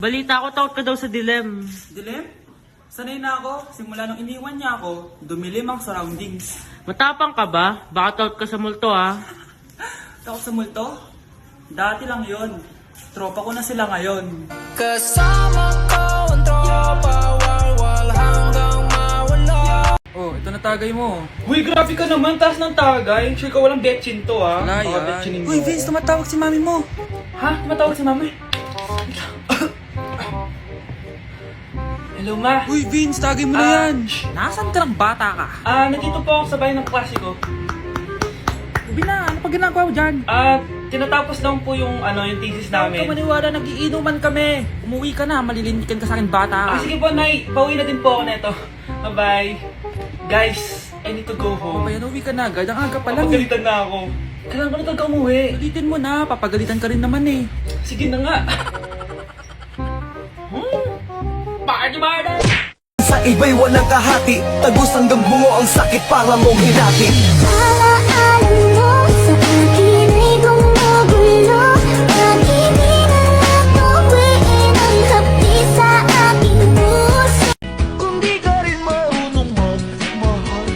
Balita ko, takot ka daw sa dilim. Dilim? Sanay na ako. Simula nung iniwan niya ako, dumilim ang surroundings. Matapang ka ba? Baka takot ka sa multo, ha? Takot sa multo? Dati lang yon. Tropa ko na sila ngayon. Kasama ko ang tropa, walwal hanggang mawala. Oh, ito na tagay mo. Uy, grabe ka naman. Taas ng tagay. Sure ka walang betchin to, ha? Wala Baka yan. betchinin mo. Uy, Vince, tumatawag si mami mo. Ha? Tumatawag si mami? Hello, ma. Uy, Vince, tagay mo na yan. Nasaan ka ng bata ka? Nandito po ako sa bahay ng klase ko. Ubi na, ano pa ginagawa mo dyan? Tinatapos lang po yung thesis Huwag namin. ka maniwala, nagiinuman kami. Umuwi ka na, malilintikan ka sa akin bata ka. Sige po, Nay. Pauwi na din po ako neto. Bye-bye. Guys, I need to go home. Kaya uwi ka na agad, ang aga pa lang eh. Papagalitan na ako. Kailangan ko na talaga umuwi. Ulitin mo na, papagalitan ka rin naman eh. Sige na nga. Party! Sa iba'y walang kahati, tagos hanggang bungo ang sakit para mong hinati. Alaalan mo sa akin ay gumugulo. Pag-ibig na tuwiin ang hapdi sa aking puso. Kung di ka rin marunong magmahal,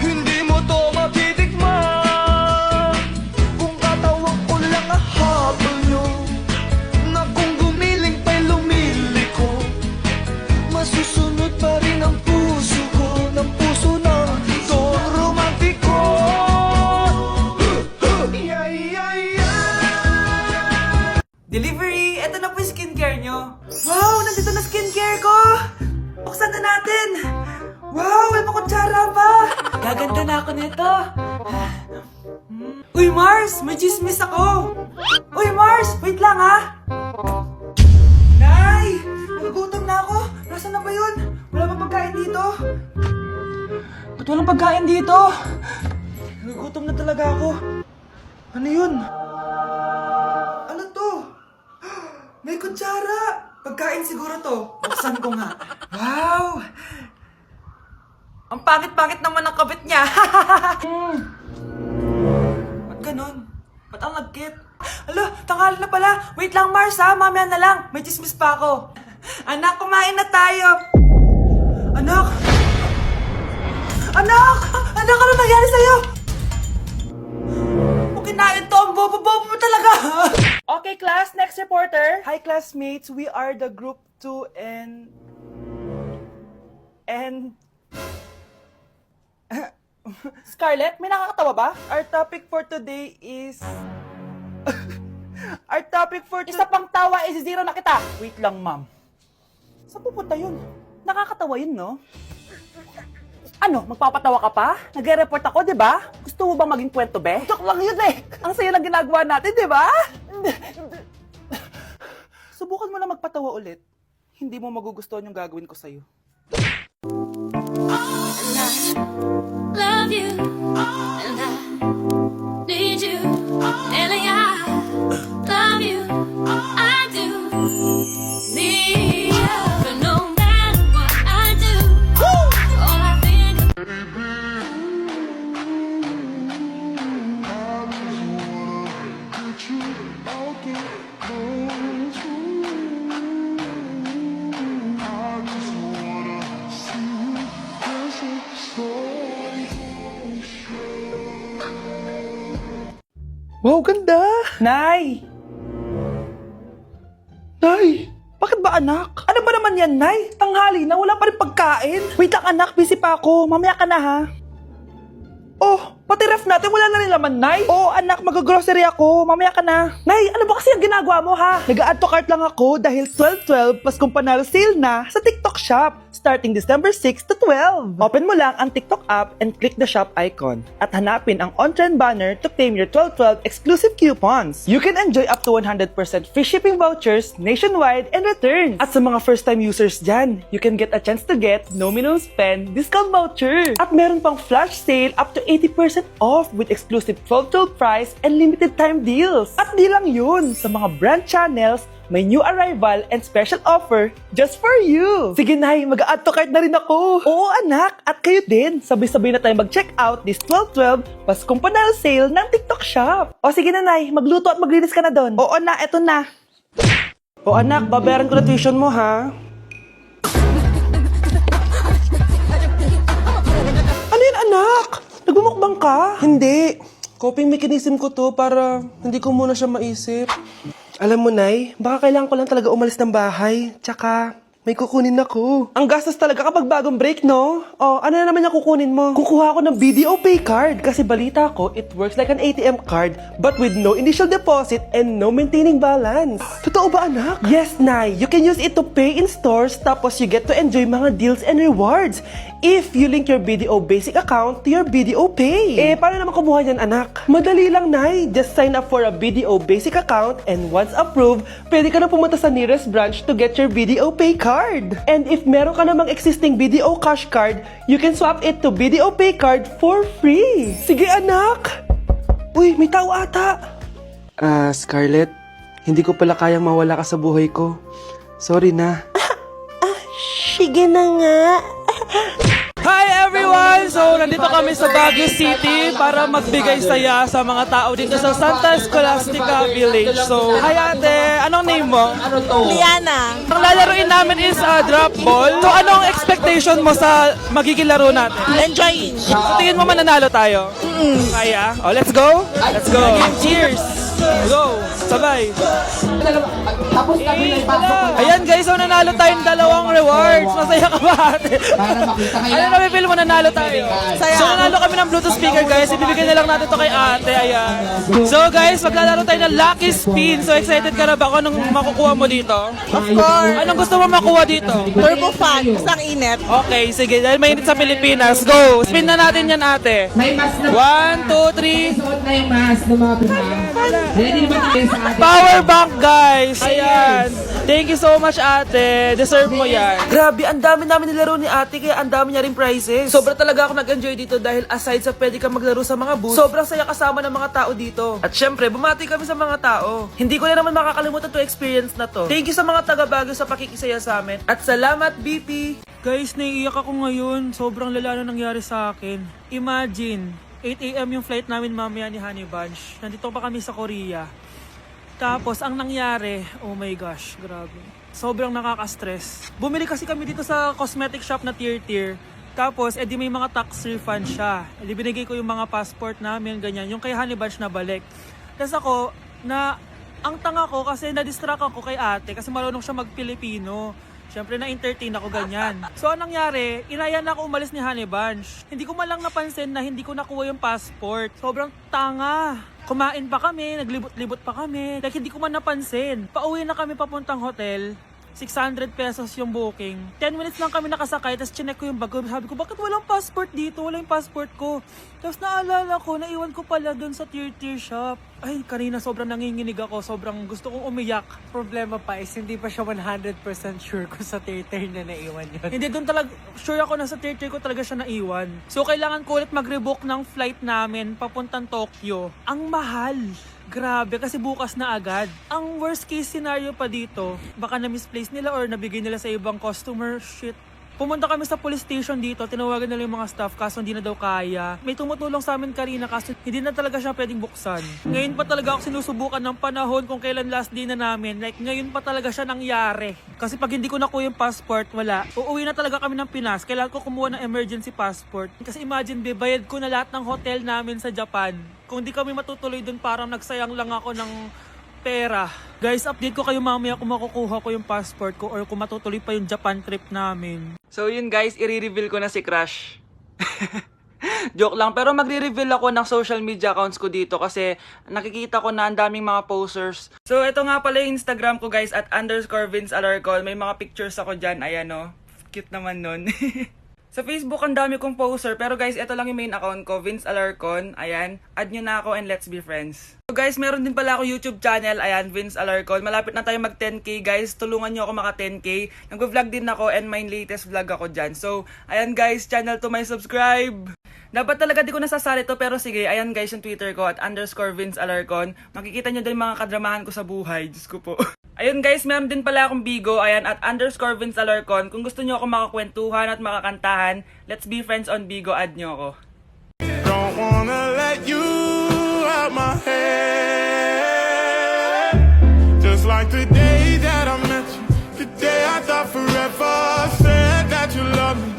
hindi mo to matitikman. Kung katawag ko lang ang habol nyo, na kung gumiling pa'y lumiliko, masusunod pa rin ang puso ko, ng puso ng itong romantiko. Yeah, yeah, yeah. Delivery! Eto na po yung skincare nyo. Wow! Nandito na skincare ko! Buksan na natin! Wow! May makutsara pa! Gaganda na ako nito! Uy, Mars! May chismis ako! Uy, Mars! Wait lang, ha! Nay! Nagugutom na ako! Nasaan na ba yun? Wala bang pagkain dito? Ba't walang pagkain dito? Nagugutom na talaga ako. Ano yun? Ano to? May kutsara! Pagkain siguro to. Buksan ko nga. Wow! Ang pangit-pangit naman ang kabit niya. Ba't ganun? Ba't ang lagkit? Alo, tanghali na pala. Wait lang, Mars, ha? Mamaya na lang. May chismis pa ako. Anak, kumain na tayo. Anak! Anak! Anak, ano nangyari sa'yo? Kinain to, ang bobo-bobo mo talaga! Okay, class, next reporter. Hi, classmates. We are the group 2 and... Scarlett, may nakakatawa ba? Our topic for today is... Our topic for today... Isa pang tawa is zero na kita. Wait lang, ma'am. Saan pupunta yun? Nakakatawa yun, no? Ano, magpapatawa ka pa? Nagre-report ako, di ba? Gusto mo bang maging kwento, be? Joke lang yun eh! Ang saya ng ginagawa natin, di ba? Subukan mo na magpatawa ulit. Hindi mo magugustuhan yung gagawin ko sa'yo. Love you, and I need you, and I love you, I do need you. But no matter what I do, all I think Wow, ganda! Nay! Nay! Bakit ba anak? Ano ba naman yan, Nay? Tanghali na, wala pa rin pagkain. Wait lang anak, busy pa ako. Mamaya ka na ha. Oh, pati ref natin wala na rin laman, Nay. Oh, anak, mag-grocery ako. Mamaya ka na. Nay, ano ba kasi ang ginagawa mo ha? Nag-add to cart lang ako dahil 12/12 Paskong Panalo sale na sa TikTok Shop. Starting December 6 to 12. Open mo lang ang TikTok app and click the shop icon. At hanapin ang on-trend banner to claim your 12/12 exclusive coupons. You can enjoy up to 100% free shipping vouchers nationwide and returns. At sa mga first-time users dyan, you can get a chance to get no minimum spend discount voucher. At meron pang flash sale up to 80% off with exclusive 12/12 price and limited time deals. At di lang yun, sa mga brand channels, may new arrival and special offer just for you. Sige Nay, mag-add to cart na rin ako. Oo anak, at kayo din. Sabay-sabay na tayo mag-check out this 12/12 Paskong Panalo sale ng TikTok Shop. O sige na Nay, magluto at maglinis ka na doon. Oo na, eto na. O anak, babayaran ko na tuition mo ha. Ano yun anak? Nagmumukbang ka? Hindi. Coping mechanism ko to para hindi ko muna siya maisip. Alam mo, Nay, baka kailangan ko lang talaga umalis ng bahay. Tsaka, may kukunin ako. Ang gastos talaga kapag bagong break, no? Oh, ano na naman yung kukunin mo? Kukuha ako ng BDO Pay card kasi balita ko, it works like an ATM card but with no initial deposit and no maintaining balance. Totoo ba, anak? Yes, Nay. You can use it to pay in stores tapos you get to enjoy mga deals and rewards if you link your BDO Basic account to your BDO Pay. Eh, paano naman kumuha yan, anak? Madali lang, Nay. Just sign up for a BDO Basic account and once approved, pwede ka na pumunta sa nearest branch to get your BDO Pay card. And if meron ka namang existing BDO Cash card, you can swap it to BDO Pay card for free. Sige, anak! Uy, may tao ata. Scarlett, hindi ko pala kayang mawala ka sa buhay ko. Sorry na. Sige na nga. Hi everyone! So, nandito kami sa Baguio City para magbigay saya sa mga tao dito sa Santa Scholastica Village. So, hi ate! Anong name mo? Liana. Ang lalaroin namin is drop ball. So, anong expectation mo sa magiging laro natin? Enjoying. So, tingin mo mananalo tayo? Kaya? Oh, let's go? Let's go! Cheers! Go! Sabay! Ayan guys, so nanalo tayong dalawang rewards. Masaya ka ba ate? Ano na feel mo nanalo tayo? So nanalo kami ng Bluetooth speaker guys. Ibibigay na lang natin to kay ate. Ayan. So guys, maglalaro tayo ng Lucky Spin. So excited ka na ba kung anong makukuha mo dito? Of course. Anong gusto mo makuha dito? Turbo fan. Isang init. Okay, sige. Dahil mainit sa Pilipinas. Go! Spin na natin yan ate. May mask na 1, 2, 3. suot na yung mask ng mga pinang. Ready naman tayo sa atin. Power bank guys! Ayan! Thank you so much ate! Deserve mo yan! Grabe, ang dami namin nilaro ni ate kaya ang dami niya rin prizes. Sobra talaga ako nag-enjoy dito dahil aside sa pwede ka maglaro sa mga booths, sobrang saya kasama ng mga tao dito. At syempre, bumati kami sa mga tao. Hindi ko na naman makakalimutan to experience na to. Thank you sa mga taga-Baguio sa pakikisaya sa amin. At salamat BP! Guys, naiiyak ako ngayon. Sobrang lala na nangyari sa akin. Imagine, 8 AM yung flight namin mamaya ni Honey Bunch. Nandito pa kami sa Korea. Tapos, ang nangyari, oh my gosh, grabe. Sobrang nakaka-stress. Bumili kasi kami dito sa cosmetic shop na tier-tier. Tapos, edi may mga tax refund siya. Edi binigay ko yung mga passport namin, ganyan. Yung kay Honey Bunch na balik. Tapos ako, ang tanga ko kasi na-distract ako kay ate kasi marunong siya mag-Pilipino. Siyempre, na-entertain ako ganyan. So, anong nangyari, inaya na ako umalis ni Honey Bunch. Hindi ko man lang napansin na hindi ko nakuha yung passport. Sobrang tanga. Kumain pa kami, naglibot-libot pa kami. Like, hindi ko man napansin. Pauwi na kami papuntang hotel. 600 pesos yung booking. 10 minutes lang kami nakasakay, tapos chinek ko yung bag ko. Sabi ko, bakit walang passport dito? Wala yung passport ko. Tapos naalala ko, naiwan ko pala dun sa tier-tier shop. Ay, kanina sobrang nanginginig ako. Sobrang gusto kong umiyak. Problema pa is hindi pa siya 100% sure kung sa tier na naiwan yun. Hindi, dun talaga, sure ako na sa tier-tier ko talaga siya naiwan. So, kailangan ko ulit mag-rebook ng flight namin papuntang Tokyo. Ang mahal. Grabe, kasi bukas na agad. Ang worst case scenario pa dito, baka na-misplace nila or nabigay nila sa ibang customer. Shit. Pumunta kami sa police station dito, tinawagan nila yung mga staff kaso hindi na daw kaya. May tumutulong sa amin kanina kaso hindi na talaga siya pwedeng buksan. Ngayon pa talaga ako sinusubukan ng panahon kung kailan last day na namin. Like ngayon pa talaga siya nangyari. Kasi pag hindi ko nakuha yung passport, wala. Uuwi na talaga kami ng Pinas. Kailangan ko kumuha ng emergency passport. Kasi imagine, bayad ko na lahat ng hotel namin sa Japan. Kung di kami matutuloy dun, parang nagsayang lang ako ng pera. Guys, update ko kayo mamaya kung makukuha ko yung passport ko or kung matutuloy pa yung Japan trip namin. So yun guys, i-reveal ko na si Crush. Joke lang, pero magre-reveal ako ng social media accounts ko dito kasi nakikita ko na ang daming mga posters. So ito nga pala yung Instagram ko guys at _Vince Alarcon. May mga pictures ako dyan, ayan o. Cute naman nun. Sa Facebook, ang dami kong poster. Pero guys, ito lang yung main account ko, Vince Alarcon. Ayan, add nyo na ako and let's be friends. So guys, meron din pala ako YouTube channel. Ayan, Vince Alarcon. Malapit na tayo mag 10k guys. Tulungan nyo ako maka 10k. Nag-vlog din ako and my latest vlog ako dyan. So, ayan guys, channel to my subscribe. Dapat talaga di ko nasasali to pero sige, ayan guys yung Twitter ko at _Vince Alarcon. Makikita nyo din mga kadramahan ko sa buhay. Diyos ko po. Ayun guys, meron din pala akong Bigo, ayan, at _Vince Alarcon. Kung gusto nyo ako makakwentuhan at makakantahan, let's be friends on Bigo, add nyo ako. Don't wanna let you out my head. Just like the day that I never said that you love me.